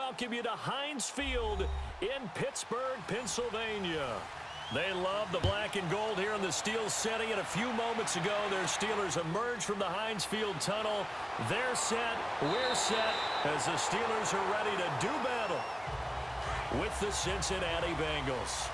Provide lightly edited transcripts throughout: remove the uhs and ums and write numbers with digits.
welcome you to Heinz Field in Pittsburgh, Pennsylvania. They love the black and gold here in the steel setting, and a few moments ago, their Steelers emerged from the Heinz Field tunnel. They're set, we're set, as the Steelers are ready to do battle with the Cincinnati Bengals.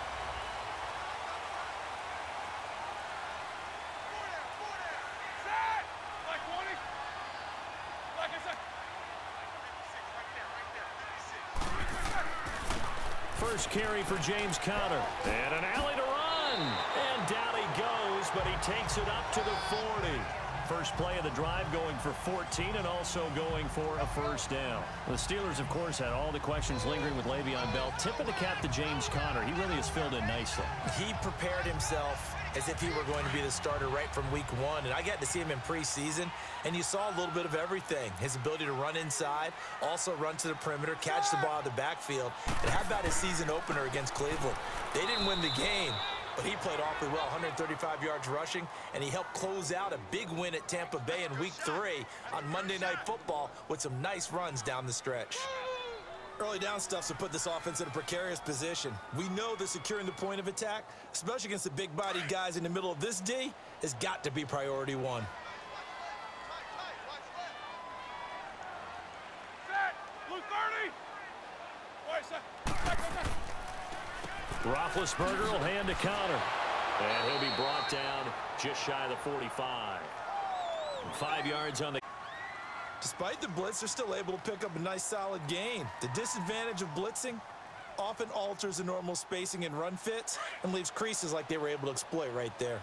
First carry for James Conner. And an alley to run. And down he goes, but he takes it up to the 40. First play of the drive going for 14 and also going for a first down. The Steelers, of course, had all the questions lingering with Le'Veon Bell. Tip of the cap to James Conner. He really has filled in nicely. He prepared himself as if he were going to be the starter right from week one. And I got to see him in preseason, and you saw a little bit of everything. His ability to run inside, also run to the perimeter, catch the ball out of the backfield. And how about his season opener against Cleveland? They didn't win the game, but he played awfully well, 135 yards rushing, and he helped close out a big win at Tampa Bay in week 3 on Monday Night Football with some nice runs down the stretch. Early down stuff to put this offense in a precarious position. We know that securing the point of attack, especially against the big-bodied guys in the middle of this D, has got to be priority one. Roethlisberger will hand to Conner. And he'll be brought down just shy of the 45. 5 yards on the... Despite the blitz, they're still able to pick up a nice solid gain. The disadvantage of blitzing often alters the normal spacing and run fits and leaves creases like they were able to exploit right there.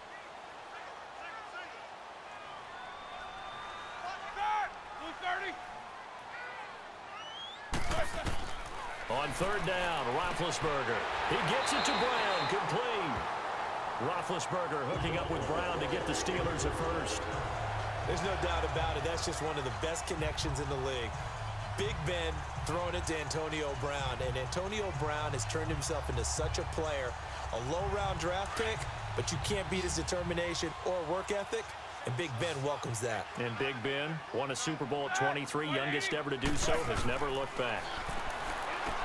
On third down, Roethlisberger. He gets it to Brown, complete. Roethlisberger hooking up with Brown to get the Steelers a first. There's no doubt about it. That's just one of the best connections in the league. Big Ben throwing it to Antonio Brown, and Antonio Brown has turned himself into such a player. A low-round draft pick, but you can't beat his determination or work ethic, and Big Ben welcomes that. And Big Ben won a Super Bowl at 23, youngest ever to do so, has never looked back.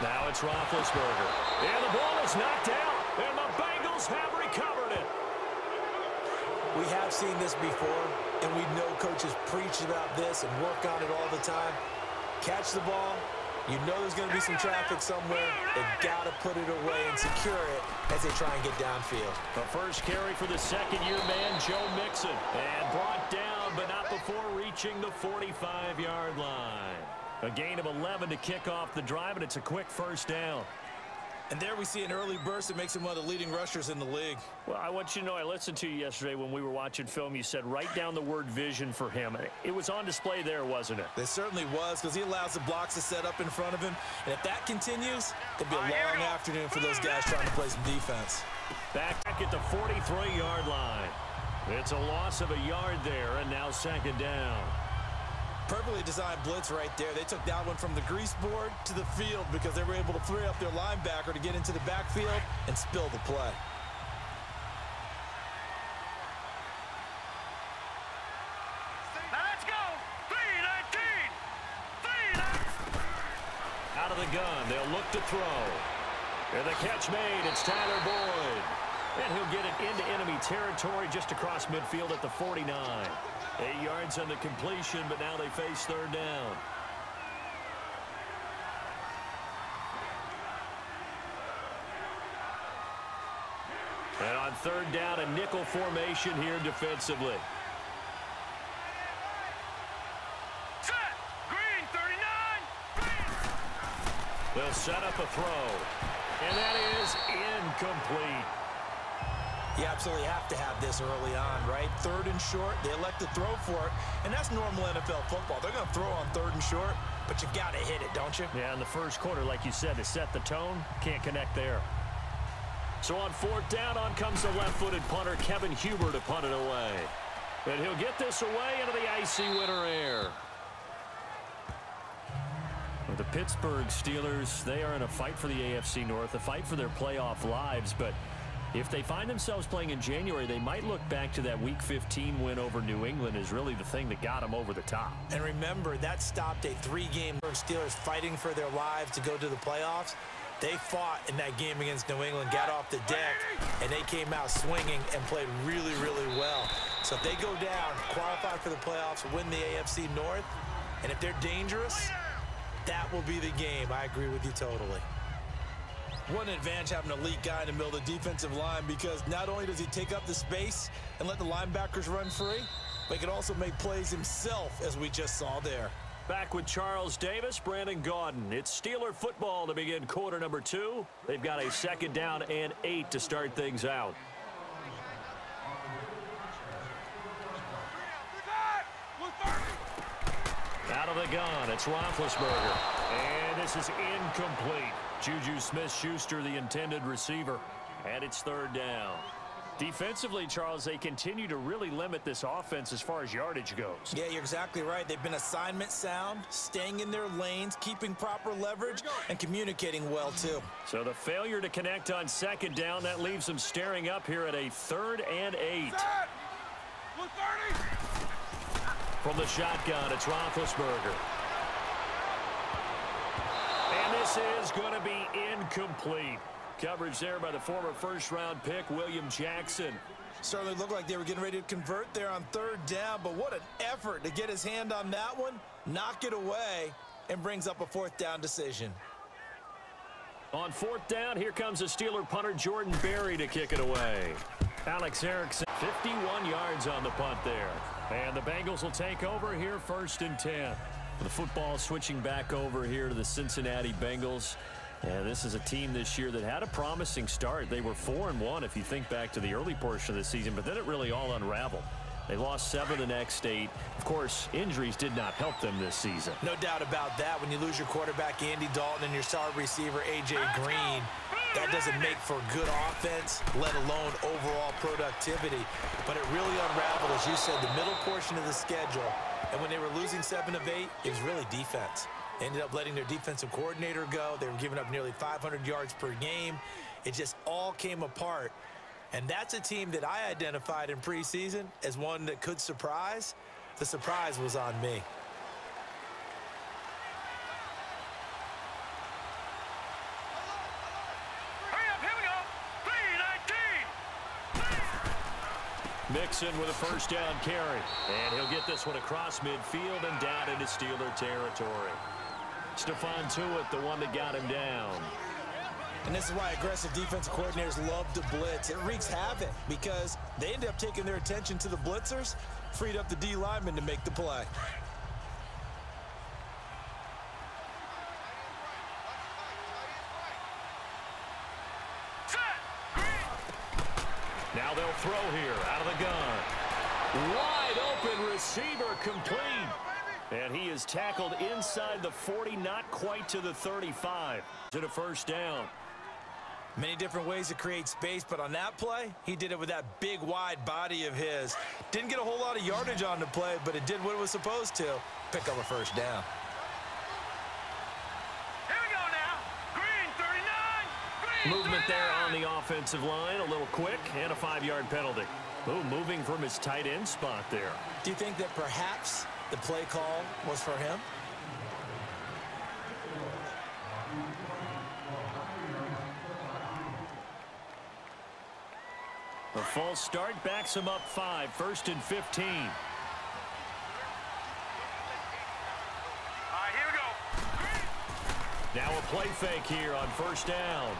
Now it's Roethlisberger. And the ball is knocked out, and the Bengals have recovered it. We have seen this before, and we know coaches preach about this and work on it all the time. Catch the ball. You know there's going to be some traffic somewhere. They've got to put it away and secure it as they try and get downfield. The first carry for the second-year man, Joe Mixon. And brought down, but not before reaching the 45-yard line. A gain of 11 to kick off the drive, and it's a quick first down. And there we see an early burst that makes him one of the leading rushers in the league. Well, I want you to know, I listened to you yesterday when we were watching film. You said write down the word vision for him. It was on display there, wasn't it? It certainly was, because he allows the blocks to set up in front of him. And if that continues, it'll be a long afternoon for those guys trying to play some defense. Back at the 43-yard line. It's a loss of a yard there, and now second down. Perfectly designed blitz right there. They took that one from the grease board to the field because they were able to free up their linebacker to get into the backfield and spill the play. Let's go! 3-19! Out of the gun, they'll look to throw. And the catch made, it's Tyler Boyd. And he'll get it into enemy territory just across midfield at the 49. 8 yards on the completion, but now they face third down. And on third down, a nickel formation here defensively. Set! Green, 39! They'll set up a throw. And that is incomplete. You absolutely have to have this early on, right? Third and short, they elect to throw for it, and that's normal NFL football. They're going to throw on third and short, but you've got to hit it, don't you? Yeah, in the first quarter, like you said, to set the tone, can't connect there. So on fourth down, on comes the left-footed punter, Kevin Huber, to punt it away. And he'll get this away into the icy winter air. Well, the Pittsburgh Steelers, they are in a fight for the AFC North, a fight for their playoff lives, but If they find themselves playing in January, they might look back to that Week 15 win over New England as really the thing that got them over the top. And remember, that stopped a 3-game Steelers fighting for their lives to go to the playoffs. They fought in that game against New England, got off the deck, and they came out swinging and played really, really well. So if they go down, qualify for the playoffs, win the AFC North, and if they're dangerous, that will be the game. I agree with you totally. What an advantage having an elite guy in the middle of the defensive line, because not only does he take up the space and let the linebackers run free, but he can also make plays himself, as we just saw there. Back with Charles Davis, Brandon Gaudin. It's Steeler football to begin quarter number 2. They've got a 2nd down and 8 to start things out. Out of the gun, it's Roethlisberger. And this is incomplete. Juju Smith-Schuster, the intended receiver. And it's 3rd down. Defensively, Charles, they continue to really limit this offense as far as yardage goes. Yeah, you're exactly right. They've been assignment sound, staying in their lanes, keeping proper leverage, and communicating well, too. So the failure to connect on 2nd down, that leaves them staring up here at a 3rd and 8. From the shotgun, it's Roethlisberger. And this is going to be incomplete. Coverage there by the former first-round pick, William Jackson. Certainly looked like they were getting ready to convert there on 3rd down, but what an effort to get his hand on that one, knock it away, and brings up a 4th down decision. On 4th down, here comes a Steeler punter, Jordan Berry, to kick it away. Alex Erickson, 51 yards on the punt there. And the Bengals will take over here 1st and 10. The football switching back over here to the Cincinnati Bengals. And this is a team this year that had a promising start. They were 4-1 if you think back to the early portion of the season, but then it really all unraveled. They lost 7 of the next 8. Of course, injuries did not help them this season. No doubt about that. When you lose your quarterback, Andy Dalton, and your star receiver, A.J. Green, that doesn't make for good offense, let alone overall productivity. But it really unraveled, as you said, the middle portion of the schedule. And when they were losing 7 of 8, it was really defense. They ended up letting their defensive coordinator go. They were giving up nearly 500 yards per game. It just all came apart. And that's a team that I identified in preseason as one that could surprise. The surprise was on me. Mixon with a 1st down carry. And he'll get this one across midfield and down into Steeler territory. Stephon Tuitt, the one that got him down. And this is why aggressive defensive coordinators love to blitz. It wreaks havoc because they end up taking their attention to the blitzers, freed up the D lineman to make the play. Now they'll throw here out of the gun. Wide open receiver, complete. And he is tackled inside the 40, not quite to the 35. To the 1st down. Many different ways to create space, but on that play, he did it with that big, wide body of his. Didn't get a whole lot of yardage on the play, but it did what it was supposed to. Pick up a 1st down. Here we go now. Green, 39. Green, Movement 39. there on the offensive line, a little quick, and a 5-yard penalty. Ooh, moving from his tight end spot there. Do you think that perhaps the play call was for him? A false start backs him up 5, 1st and 15. All right, here we go. Now a play fake here on 1st down.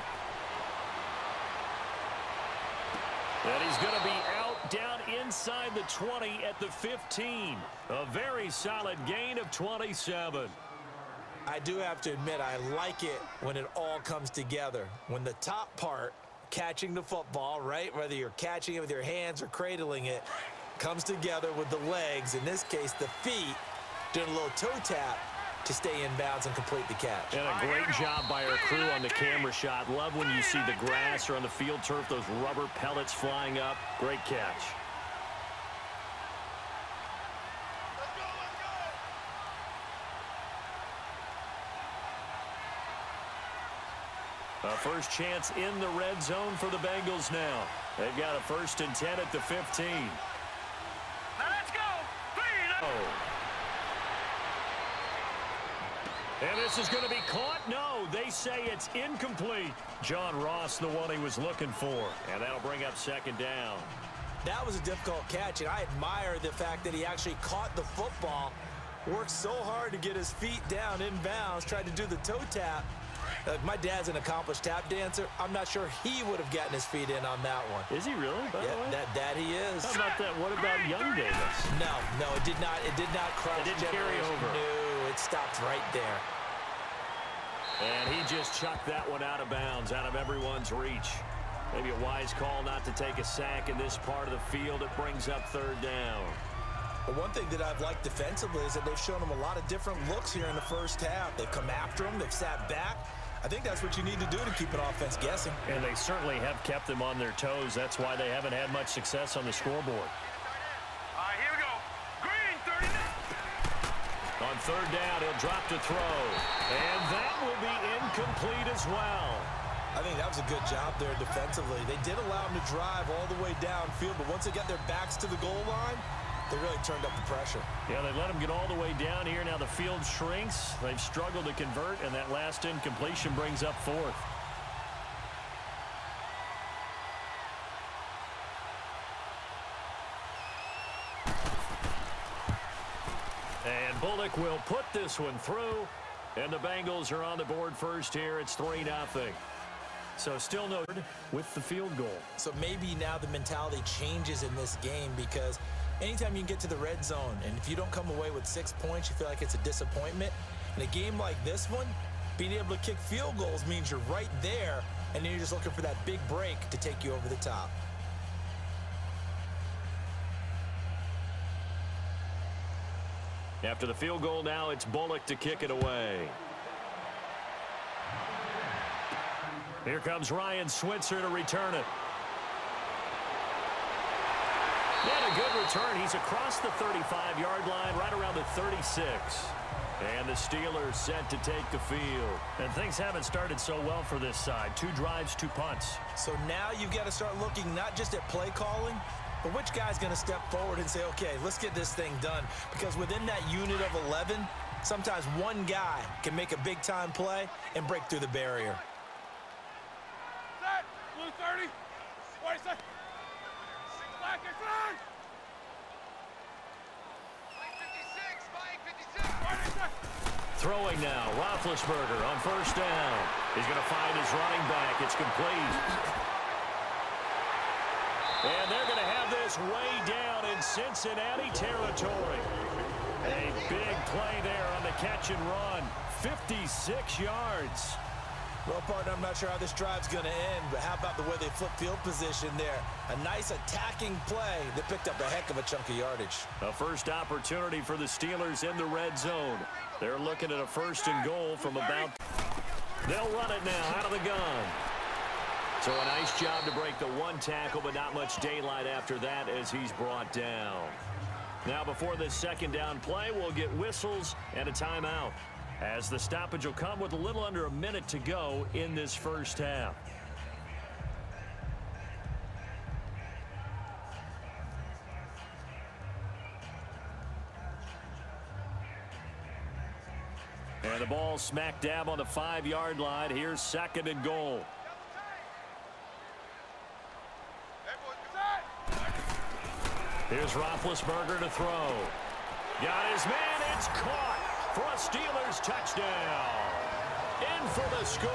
And he's going to be out down inside the 20 at the 15. A very solid gain of 27. I do have to admit, I like it when it all comes together. When the top part, catching the football, right, whether you're catching it with your hands or cradling it, comes together with the legs, in this case the feet, doing a little toe tap to stay in bounds and complete the catch. And a great job by our crew on the camera shot. Love when you see the grass or on the field turf, those rubber pellets flying up. Great catch. A first chance in the red zone for the Bengals now. They've got a 1st and 10 at the 15. Now let's go. And this is going to be caught. No, they say it's incomplete. John Ross, the one he was looking for. And that'll bring up 2nd down. That was a difficult catch, and I admire the fact that he actually caught the football, worked so hard to get his feet down inbounds, tried to do the toe tap. My dad's an accomplished tap dancer. I'm not sure he would have gotten his feet in on that one. Is he really? By the way? That he is. How about that? What about Young Davis? No, it did not. It did not cross. It didn't carry over. No, it stopped right there. And he just chucked that one out of bounds, out of everyone's reach. Maybe a wise call not to take a sack in this part of the field. It brings up 3rd down. But one thing that I've liked defensively is that they've shown him a lot of different looks here in the first half. They've come after him. They've sat back. I think that's what you need to do to keep an offense guessing. And they certainly have kept them on their toes. That's why they haven't had much success on the scoreboard. All right, here we go. Green, 39. On 3rd down, he'll drop to throw. And that will be incomplete as well. I think that was a good job there defensively. They did allow him to drive all the way downfield, but once they got their backs to the goal line, they really turned up the pressure. Yeah, they let him get all the way down here. Now the field shrinks. They've struggled to convert, and that last incompletion brings up 4th. And Bullock will put this one through, and the Bengals are on the board first here. It's 3-0. So still no with the field goal. So maybe now the mentality changes in this game, because anytime you can get to the red zone, and if you don't come away with 6 points, you feel like it's a disappointment. In a game like this one, being able to kick field goals means you're right there, and then you're just looking for that big break to take you over the top. After the field goal now, it's Bullock to kick it away. Here comes Ryan Switzer to return it. And a good return. He's across the 35-yard line, right around the 36. And the Steelers set to take the field. And things haven't started so well for this side. 2 drives, 2 punts. So now you've got to start looking not just at play calling, but which guy's going to step forward and say, okay, let's get this thing done. Because within that unit of 11, sometimes one guy can make a big-time play and break through the barrier. Set. Blue 30. 40 seconds. Black is on. Mike 56. Mike 56. 40 seconds. Throwing now, Roethlisberger on 1st down. He's going to find his running back. It's complete. And they're going to have this way down in Cincinnati territory. A big play there on the catch and run. 56 yards. Well, partner, I'm not sure how this drive's going to end, but how about the way they flip field position there? A nice attacking play that picked up a heck of a chunk of yardage. A first opportunity for the Steelers in the red zone. They're looking at a 1st and goal from about... They'll run it now out of the gun. So a nice job to break the 1 tackle, but not much daylight after that as he's brought down. Now before this 2nd down play, we'll get whistles and a timeout, as the stoppage will come with a little under a minute to go in this first half. And the ball smack dab on the 5-yard line. Here's 2nd and goal. Here's Roethlisberger to throw. Got his man. It's caught for a Steelers touchdown. In for the score.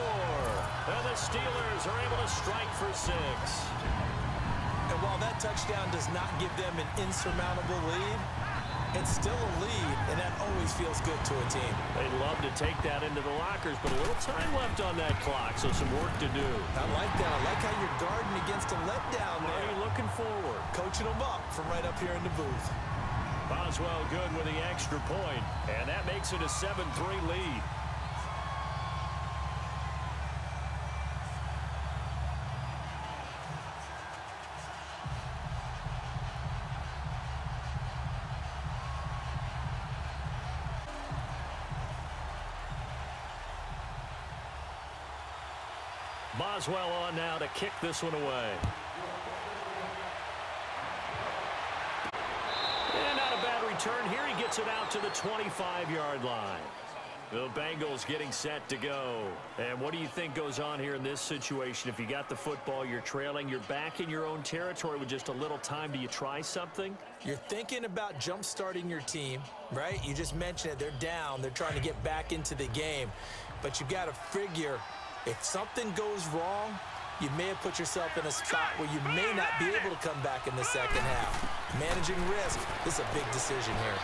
And the Steelers are able to strike for 6. And while that touchdown does not give them an insurmountable lead, it's still a lead, and that always feels good to a team. They'd love to take that into the lockers, but a little time left on that clock, so some work to do. I like that. I like how you're guarding against a letdown there. Are you looking forward? Coaching them up from right up here in the booth. Boswell good with the extra point, and that makes it a 7-3 lead. Boswell on now to kick this one away. And not a bad return here. He gets it out to the 25-yard line. The Bengals getting set to go. And what do you think goes on here in this situation? If you got the football, you're trailing, you're back in your own territory with just a little time. Do you try something? You're thinking about jump-starting your team, right? You just mentioned it. They're down. They're trying to get back into the game. But you got to figure if something goes wrong, you may have put yourself in a spot where you may not be able to come back in the second half. Managing risk, this is a big decision here.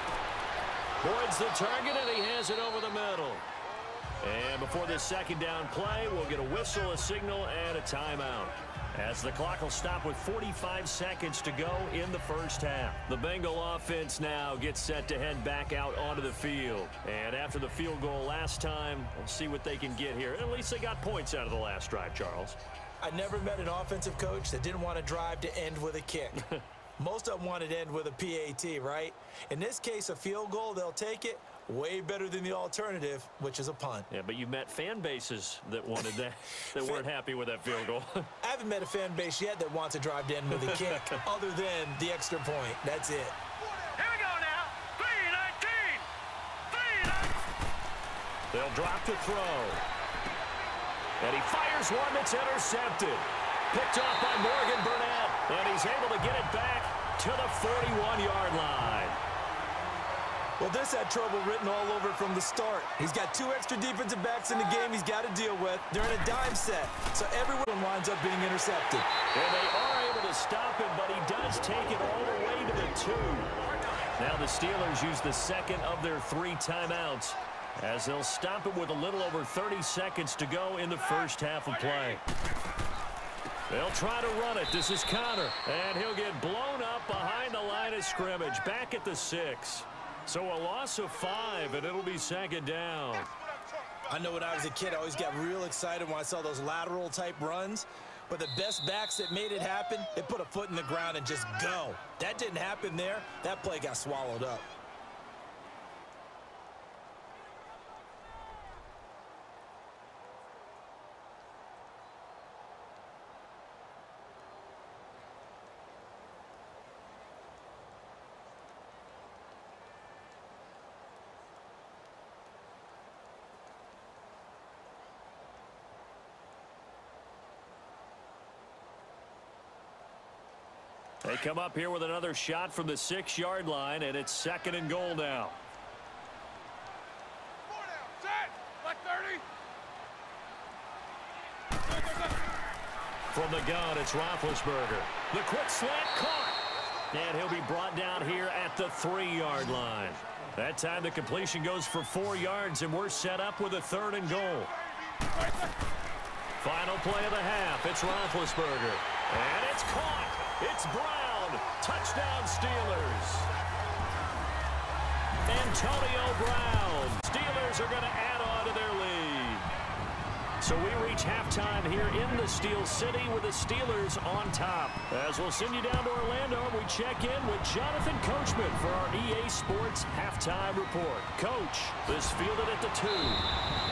Boyd's the target, and he has it over the middle. And before this second down play, we'll get a whistle, a signal, and a timeout, as the clock will stop with 45 seconds to go in the first half. The Bengal offense now gets set to head back out onto the field. And after the field goal last time, we'll see what they can get here. At least they got points out of the last drive, Charles. I never met an offensive coach that didn't want to drive to end with a kick. Most of them wanted to end with a PAT, right? In this case, a field goal, they'll take it. Way better than the alternative, which is a punt. Yeah, but you met fan bases that wanted that, that weren't happy with that field goal. I haven't met a fan base yet that wants to drive to end with a kick, other than the extra point. That's it. Here we go now. 3-19. They'll drop the throw. And he fires one that's intercepted. Picked off by Morgan Burnett. And he's able to get it back to the 41-yard line. Well, this had trouble written all over from the start. He's got 2 extra defensive backs in the game he's got to deal with. They're in a dime set, so everyone winds up being intercepted. And they are able to stop him, but he does take it all the way to the 2. Now the Steelers use the second of their 3 timeouts, as they'll stop him with a little over 30 seconds to go in the first half of play. They'll try to run it. This is Connor, and he'll get blown up behind the line of scrimmage, back at the 6. So a loss of 5, and it'll be second down. I know when I was a kid, I always got real excited when I saw those lateral-type runs. But the best backs that made it happen, they put a foot in the ground and just go. That didn't happen there. That play got swallowed up. They come up here with another shot from the 6-yard line, and it's second and goal now. 4 down. Set. Like 30. From the gun, it's Roethlisberger. The quick slant caught. And he'll be brought down here at the 3-yard line. That time the completion goes for 4 yards, and we're set up with a 3rd and goal. Final play of the half. It's Roethlisberger. And it's caught. It's Brown. Touchdown, Steelers. Antonio Brown. Steelers are going to add on to their lead. So we reach halftime here in the Steel City with the Steelers on top. As we'll send you down to Orlando, we check in with Jonathan Coachman for our EA Sports Halftime Report. Coach, this fielded at the 2.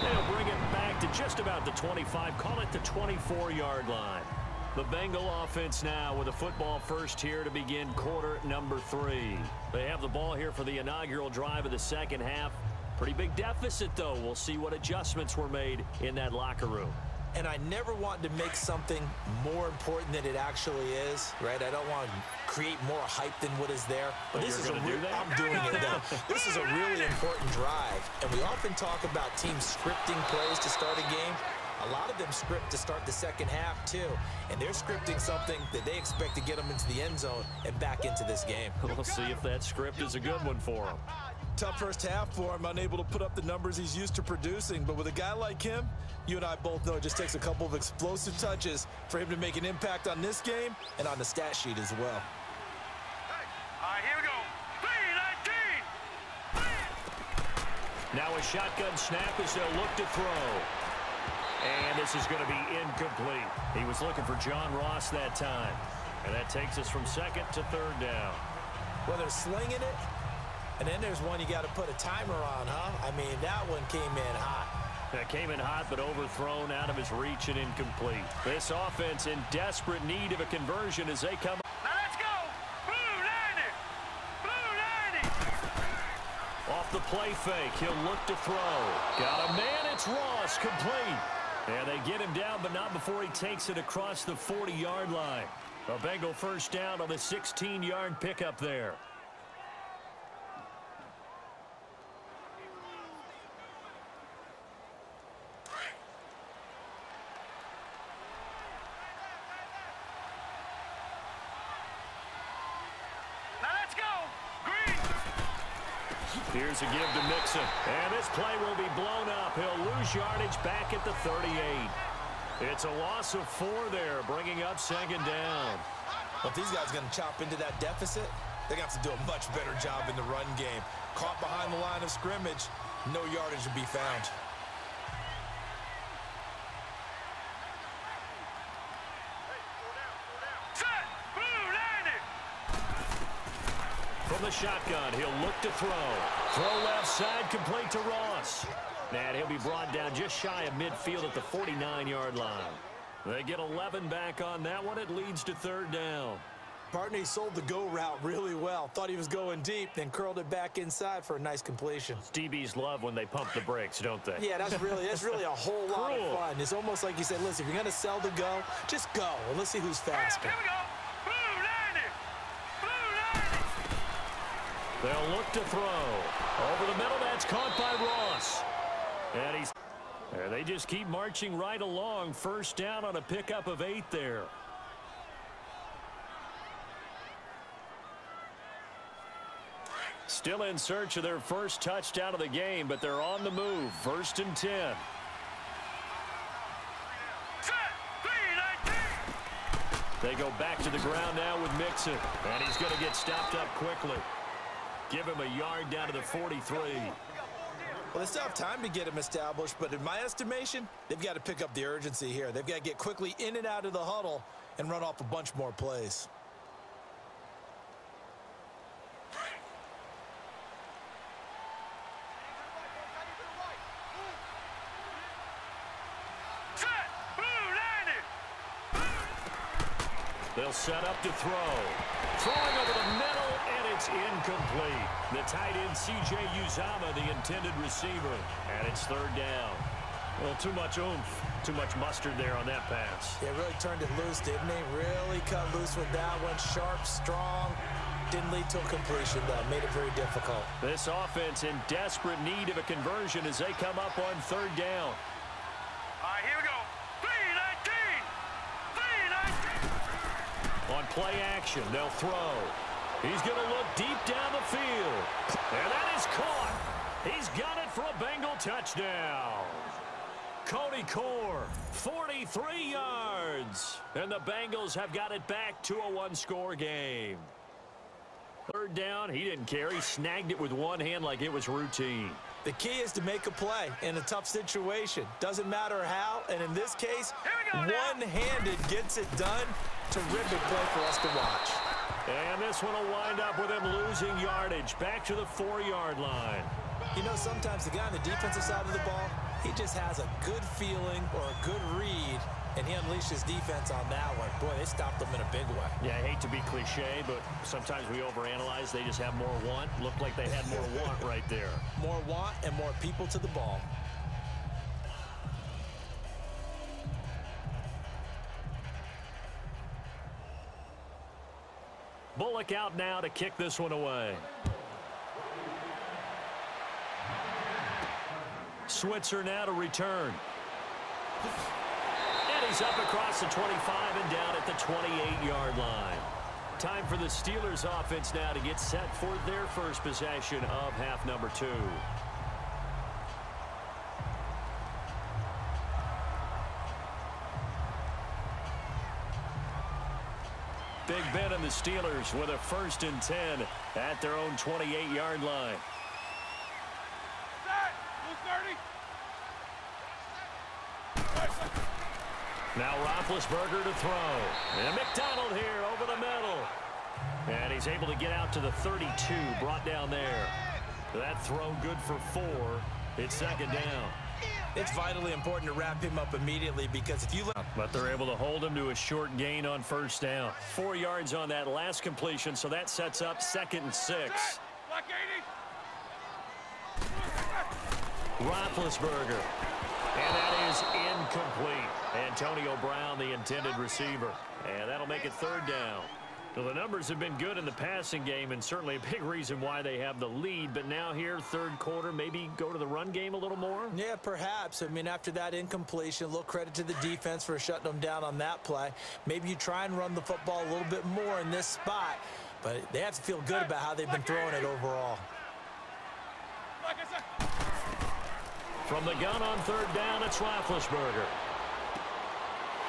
They'll bring it back to just about the 25, call it the 24-yard line. The Bengal offense now with a football first here to begin quarter number 3. They have the ball here for the inaugural drive of the second half. Pretty big deficit, though. We'll see what adjustments were made in that locker room. And I never want to make something more important than it actually is, right? I don't want to create more hype than what is there. But this is I'm doing it, though. This is a really important drive. And we often talk about teams scripting plays to start a game. A lot of them script to start the second half, too. And they're scripting something that they expect to get them into the end zone and back into this game. We'll see if that script is a good one for them. Tough first half for him, unable to put up the numbers he's used to producing. But with a guy like him, you and I both know it just takes a couple of explosive touches for him to make an impact on this game and on the stat sheet as well. Here we go. 3-19. Now a shotgun snap as they'll look to throw. And this is going to be incomplete. He was looking for John Ross that time. And that takes us from second to 3rd down. Well, they're slinging it. And then there's one you got to put a timer on, huh? I mean, that one came in hot. That came in hot, but overthrown out of his reach and incomplete. This offense in desperate need of a conversion as they come. Now let's go. Blue 90. Blue 90. Off the play fake, he'll look to throw. Got a man, it's Ross, complete. And they get him down, but not before he takes it across the 40-yard line. A Bengal first down on the 16-yard pickup there. Here's a give to Mixon. And this play will be blown up. He'll lose yardage back at the 38. It's a loss of 4 there, bringing up second down. Well, if these guys are going to chop into that deficit, they're going to have to do a much better job in the run game. Caught behind the line of scrimmage, no yardage to be found. From the shotgun, he'll look to throw. Throw left side, complete to Ross. And he'll be brought down just shy of midfield at the 49-yard line. They get 11 back on that one. It leads to third down. Partner, he sold the go route really well. Thought he was going deep, then curled it back inside for a nice completion. DBs love when they pump the brakes, don't they? Yeah, that's really a whole lot of fun. It's almost like you said, listen, if you're going to sell the go, just go, and let's see who's faster. Here we go. They'll look to throw. Over the middle, that's caught by Ross. And they just keep marching right along. First down on a pickup of 8 there. Still in search of their first touchdown of the game, but they're on the move. First and 10. They go back to the ground now with Mixon. And he's going to get stopped up quickly. Give him a yard down to the 43. Well, they still have time to get him established, but in my estimation, they've got to pick up the urgency here. They've got to get quickly in and out of the huddle and run off a bunch more plays. They'll set up to throw. Throwing over the middle, and it's incomplete. The tight end, C.J. Uzama, the intended receiver. And it's third down. Well, too much oomph, too much mustard there on that pass. Yeah, really turned it loose, didn't he? Really cut loose with that one. Sharp, strong. Didn't lead to a completion, though. Made it very difficult. This offense in desperate need of a conversion as they come up on third down. All right, here we go. 3-19. 3-19. On play action, they'll throw. He's going to look deep down the field. And that is caught. He's got it for a Bengal touchdown. Cody Core, 43 yards. And the Bengals have got it back to a one-score game. Third down, he didn't care. He snagged it with one hand like it was routine. The key is to make a play in a tough situation. Doesn't matter how, and in this case, one-handed gets it done. Terrific play for us to watch. And this one will wind up with him losing yardage back to the 4-yard line. You know, sometimes the guy on the defensive side of the ball, he just has a good feeling or a good read, and he unleashed his defense on that one. Boy, they stopped them in a big way. Yeah, I hate to be cliche, but sometimes we overanalyze. They just have more want. Looked like they had more want right there. More want and more people to the ball. Bullock out now to kick this one away. Switzer now to return. And he's up across the 25 and down at the 28-yard line. Time for the Steelers offense now to get set for their first possession of half number 2. Big Ben and the Steelers with a first and 10 at their own 28-yard line. Now Roethlisberger to throw. And McDonald here over the middle. And he's able to get out to the 32, brought down there. That throw good for 4. It's second down. It's vitally important to wrap him up immediately because if you look... But they're able to hold him to a short gain on first down. 4 yards on that last completion, so that sets up 2nd and 6. Black 80. Roethlisberger. And that is incomplete. Antonio Brown, the intended receiver. And that'll make it 3rd down. Well, the numbers have been good in the passing game and certainly a big reason why they have the lead. But now here, 3rd quarter, maybe go to the run game a little more? Yeah, perhaps. I mean, after that incompletion, a little credit to the defense for shutting them down on that play. Maybe you try and run the football a little bit more in this spot. But they have to feel good about how they've been throwing it overall. From the gun on 3rd down, it's Roethlisberger.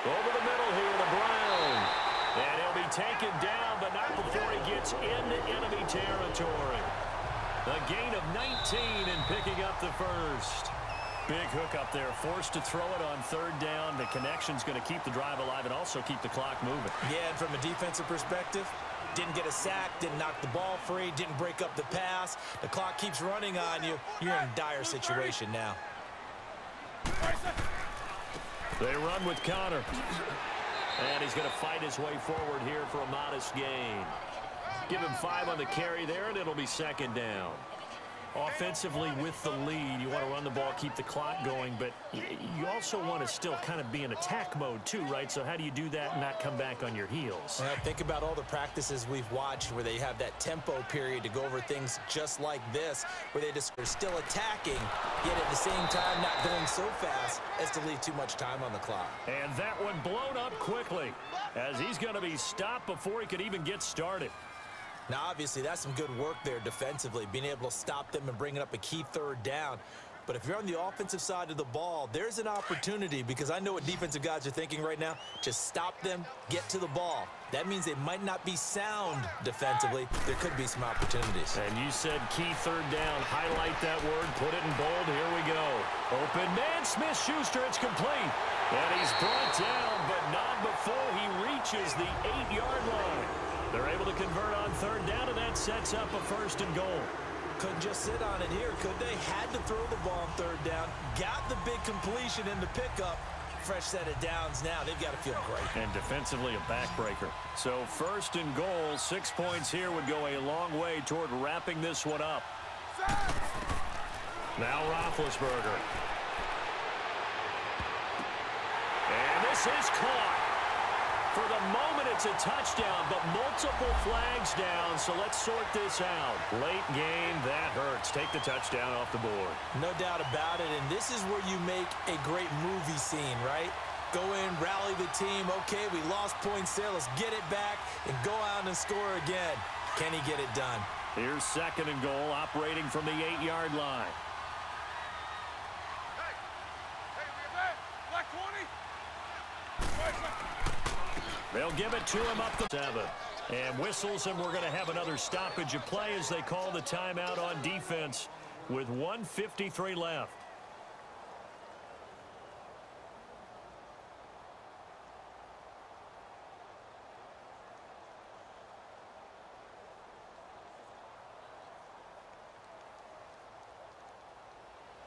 Over the middle here to Brown. And he'll be taken down, but not before he gets into enemy territory. A gain of 19 and picking up the first. Big hook up there, forced to throw it on 3rd down. The connection's going to keep the drive alive and also keep the clock moving. Yeah, and from a defensive perspective, didn't get a sack, didn't knock the ball free, didn't break up the pass. The clock keeps running on you. You're in a dire situation now. They run with Connor. And he's going to fight his way forward here for a modest gain. Give him 5 on the carry there, and it'll be 2nd down. Offensively with the lead, you want to run the ball, keep the clock going, but you also want to still kind of be in attack mode too, right? So how do you do that and not come back on your heels? Think about all the practices we've watched where they have that tempo period to go over things just like this, where they're still attacking, yet at the same time not going so fast as to leave too much time on the clock. And that one blown up quickly as he's going to be stopped before he could even get started. Now, obviously, that's some good work there defensively, being able to stop them and bringing up a key 3rd down. But if you're on the offensive side of the ball, there's an opportunity because I know what defensive guys are thinking right now. Just stop them, get to the ball. That means they might not be sound defensively. There could be some opportunities. And you said key 3rd down. Highlight that word. Put it in bold. Here we go. Open man, Smith-Schuster. It's complete. And he's brought down, but not before he reaches the 8-yard line. They're able to convert on 3rd down, and that sets up a 1st and goal. Couldn't just sit on it here, could they? Had to throw the ball on 3rd down. Got the big completion in the pickup. Fresh set of downs now. They've got to feel great. And defensively, a backbreaker. So 1st and goal, 6 points here would go a long way toward wrapping this one up. Now Roethlisberger. And this is caught. For the moment, it's a touchdown, but multiple flags down, so let's sort this out. Late game, that hurts. Take the touchdown off the board. No doubt about it, and this is where you make a great movie scene, right? Go in, rally the team. Okay, we lost points there. Let's get it back and go out and score again. Can he get it done? Here's 2nd and goal, operating from the 8-yard line. Black 20. They'll give it to him up the 7. And whistles, and we're going to have another stoppage of play as they call the timeout on defense with 1:53 left.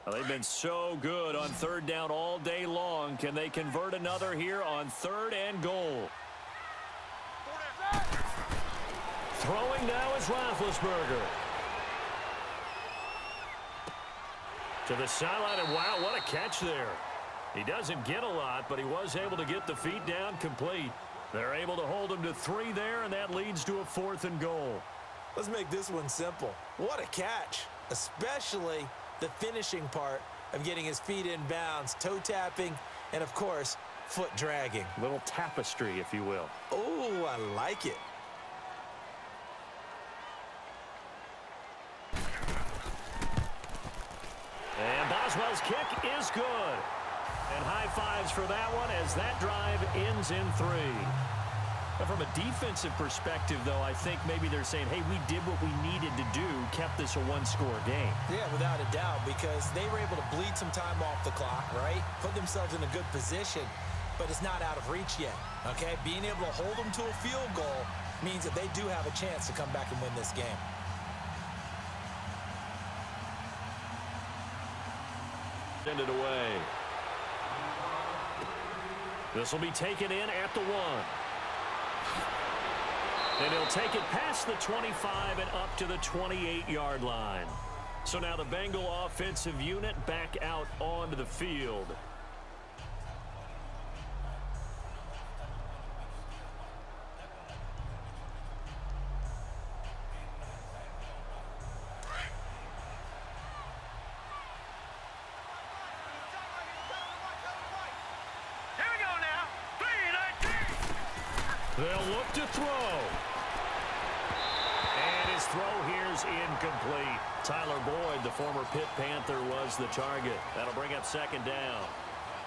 Well, they've been so good on 3rd down all day long. Can they convert another here on 3rd and goal? Throwing now is Roethlisberger. To the sideline, and wow, what a catch there. He doesn't get a lot, but he was able to get the feet down complete. They're able to hold him to 3 there, and that leads to a 4th and goal. Let's make this one simple. What a catch, especially the finishing part of getting his feet in bounds, toe tapping, and of course, foot dragging. Little tapestry, if you will. Oh, I like it. And Boswell's kick is good. And high fives for that one as that drive ends in 3. But from a defensive perspective, though, I think maybe they're saying, hey, we did what we needed to do, kept this a 1-score game. Yeah, without a doubt, because they were able to bleed some time off the clock, right? Put themselves in a good position, but it's not out of reach yet, okay? Being able to hold them to a field goal means that they do have a chance to come back and win this game. Send it away. This will be taken in at the 1. And he'll take it past the 25 and up to the 28-yard line. So now the Bengal offensive unit back out onto the field. They'll look to throw. And his throw here's incomplete. Tyler Boyd, the former Pitt Panther, was the target. That'll bring up second down.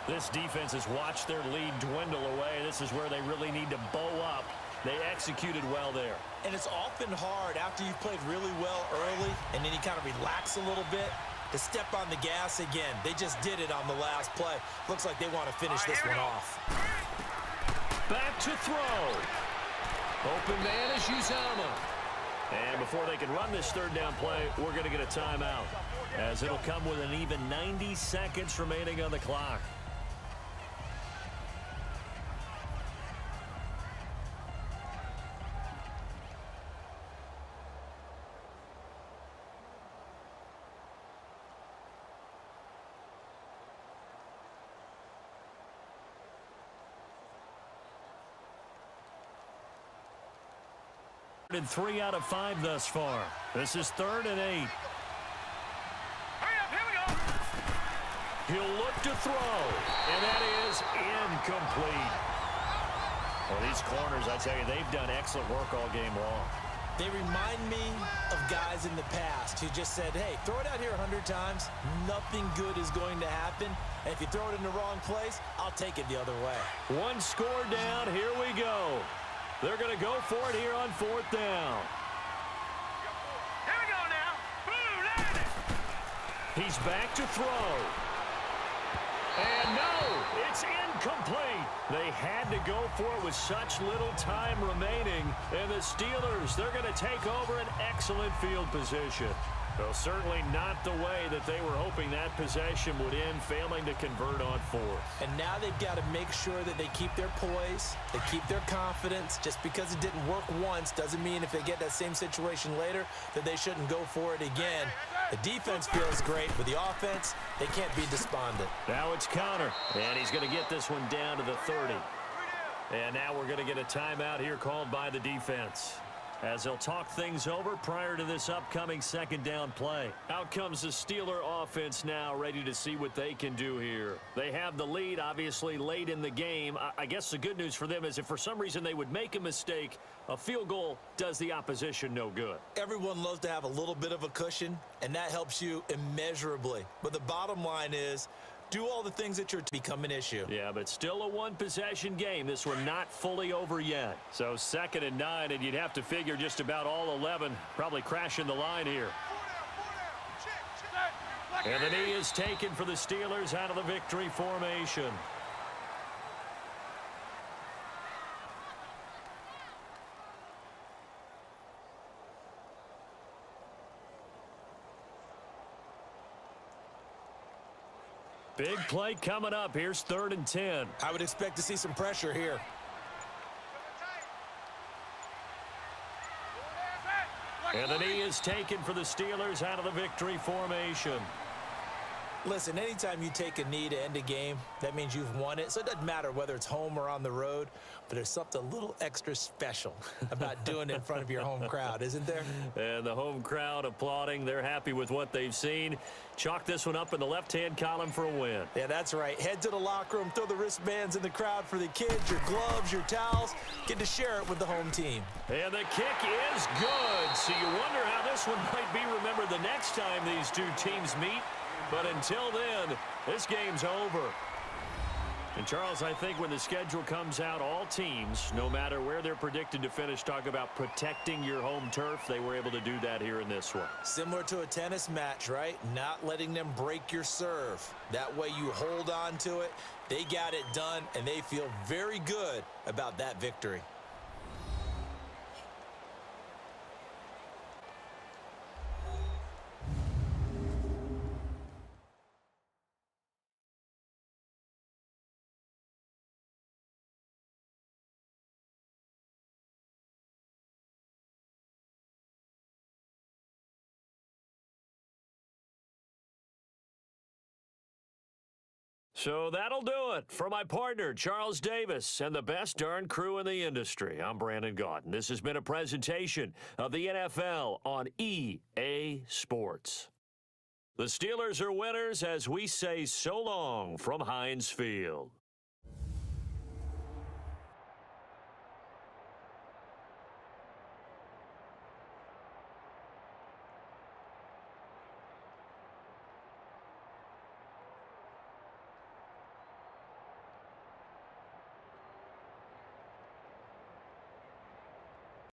This defense has watched their lead dwindle away. This is where they really need to bow up. They executed well there. And it's often hard after you've played really well early and then you kind of relax a little bit to step on the gas again. They just did it on the last play. Looks like they want to finish this one off. Back to throw. Open man is Uzama. And before they can run this third down play, we're going to get a timeout, as it'll come with an even 90 seconds remaining on the clock. And 3 out of 5 thus far. This is 3rd and 8. Hurry up, here we go. He'll look to throw, and that is incomplete. Well, these corners, I tell you, they've done excellent work all game long. They remind me of guys in the past who just said, hey, throw it out here 100 times. Nothing good is going to happen. And if you throw it in the wrong place, I'll take it the other way. One score down. Here we go. They're going to go for it here on 4th down. Here we go now. Boom, there it is. He's back to throw. And no, it's incomplete. They had to go for it with such little time remaining. And the Steelers, they're going to take over an excellent field position. Well, certainly not the way that they were hoping that possession would end, failing to convert on 4th. And now they've got to make sure that they keep their poise, they keep their confidence. Just because it didn't work once doesn't mean if they get that same situation later that they shouldn't go for it again. The defense feels great, but the offense, they can't be despondent. Now it's Connor, and he's going to get this one down to the 30. And now we're going to get a timeout here called by the defense, as they'll talk things over prior to this upcoming second down play. Out comes the Steeler offense now, ready to see what they can do here. They have the lead, obviously, late in the game. I guess the good news for them is if for some reason they would make a mistake, a field goal does the opposition no good. Everyone loves to have a little bit of a cushion, and that helps you immeasurably. But the bottom line is, do all the things that you're to become an issue. Yeah, but still a one-possession game. This one not fully over yet. So 2nd and 9, and you'd have to figure just about all 11 probably crashing the line here. And the knee is taken for the Steelers out of the victory formation. Big play coming up. Here's 3rd and 10. I would expect to see some pressure here. And the knee is taken for the Steelers out of the victory formation. Listen, anytime you take a knee to end a game, that means you've won it. So it doesn't matter whether it's home or on the road, but there's something a little extra special about doing it in front of your home crowd, isn't there? And the home crowd applauding. They're happy with what they've seen. Chalk this one up in the left-hand column for a win. Yeah, that's right. Head to the locker room, throw the wristbands in the crowd for the kids, your gloves, your towels. Get to share it with the home team. And the kick is good. So you wonder how this one might be remembered the next time these two teams meet. But until then, this game's over. And, Charles, I think when the schedule comes out, all teams, no matter where they're predicted to finish, talk about protecting your home turf. They were able to do that here in this one. Similar to a tennis match, right? Not letting them break your serve. That way you hold on to it. They got it done, and they feel very good about that victory. So that'll do it. For my partner, Charles Davis, and the best darn crew in the industry, I'm Brandon Gaudin. This has been a presentation of the NFL on EA Sports. The Steelers are winners as we say so long from Heinz Field.